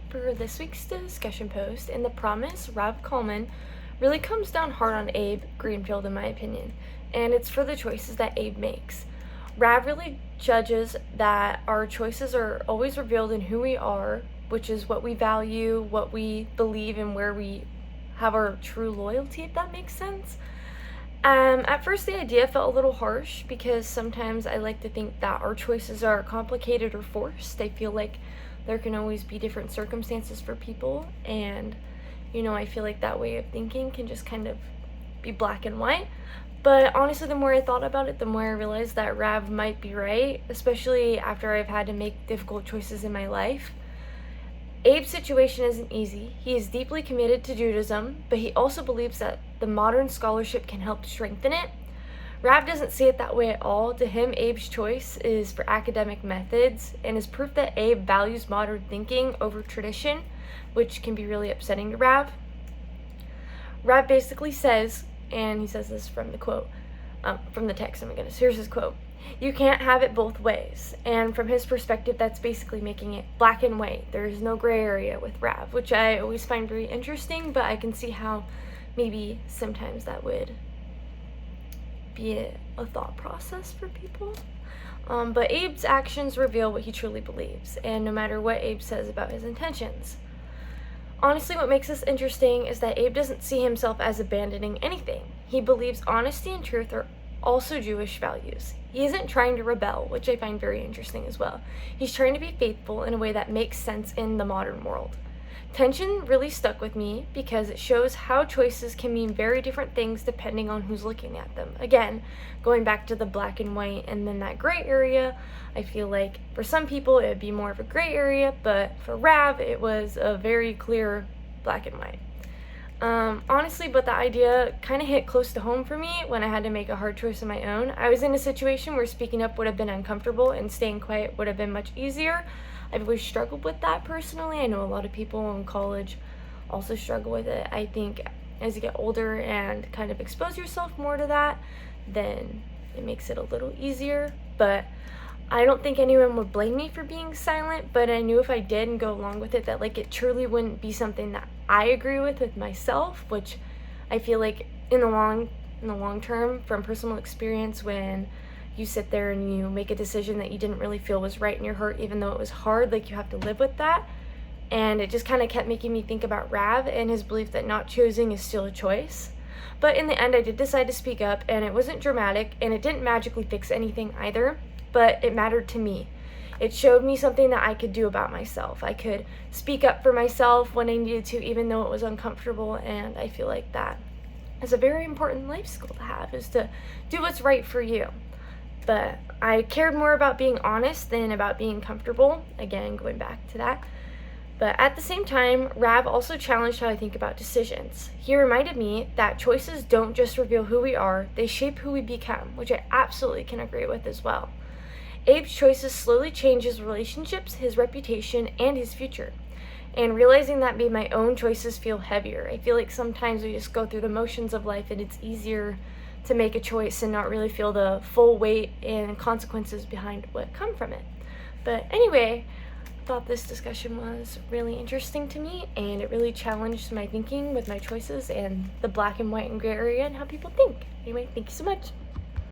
for this week's discussion post, in the promise, Rob Coleman really comes down hard on Abe Greenfield, in my opinion, and it's for the choices that Abe makes. Rav really judges that our choices are always revealed in who we are, which is what we value, what we believe, and where we have our true loyalty, if that makes sense. At first, the idea felt a little harsh because sometimes I like to think that our choices are complicated or forced. I feel like there can always be different circumstances for people, and I feel like that way of thinking can just kind of be black and white. But honestly, the more I thought about it, the more I realized that Rav might be right, especially after I've had to make difficult choices in my life. Abe's situation isn't easy. He is deeply committed to Judaism, but he also believes that the modern scholarship can help strengthen it. Rav doesn't see it that way at all. To him, Abe's choice is for academic methods and is proof that Abe values modern thinking over tradition, which can be really upsetting to Rav. Rav basically says, and he says this from the quote, from the text, oh my goodness, here's his quote: "You can't have it both ways." And from his perspective, that's basically making it black and white. There's no gray area with Rav, which I always find very interesting, but I can see how maybe sometimes that would be a thought process for people. But Abe's actions reveal what he truly believes, and no matter what Abe says about his intentions. Honestly, what makes this interesting is that Abe doesn't see himself as abandoning anything. He believes honesty and truth are also Jewish values. He isn't trying to rebel, which I find very interesting as well. He's trying to be faithful in a way that makes sense in the modern world. Tension really stuck with me because it shows how choices can mean very different things depending on who's looking at them. Again, going back to the black and white and then that gray area, I feel like for some people it would be more of a gray area, but for Rav it was a very clear black and white. Honestly, but the idea kind of hit close to home for me when I had to make a hard choice of my own. I was in a situation where speaking up would have been uncomfortable and staying quiet would have been much easier. I've always struggled with that personally. I know a lot of people in college also struggle with it. I think as you get older and kind of expose yourself more to that, then it makes it a little easier. But I don't think anyone would blame me for being silent, but I knew if I did and go along with it, that it truly wouldn't be something that I agree with myself, which I feel like in the long term, from personal experience, when you sit there and you make a decision that you didn't really feel was right in your heart, even though it was hard, you have to live with that. And it just kind of kept making me think about Rav and his belief that not choosing is still a choice. But in the end, I did decide to speak up, and it wasn't dramatic, and it didn't magically fix anything either, but it mattered to me. It showed me something that I could do about myself. I could speak up for myself when I needed to, even though it was uncomfortable, and I feel like that is a very important life skill to have, is to do what's right for you. But I cared more about being honest than about being comfortable, again, going back to that. But at the same time, Rav also challenged how I think about decisions. He reminded me that choices don't just reveal who we are, they shape who we become, which I absolutely can agree with as well. Abe's choices slowly changed his relationships, his reputation, and his future. And realizing that made my own choices feel heavier. I feel like sometimes we just go through the motions of life and it's easier to make a choice and not really feel the full weight and consequences behind what come from it. But anyway, I thought this discussion was really interesting to me, and it really challenged my thinking with my choices and the black and white and gray area and how people think. Anyway, thank you so much.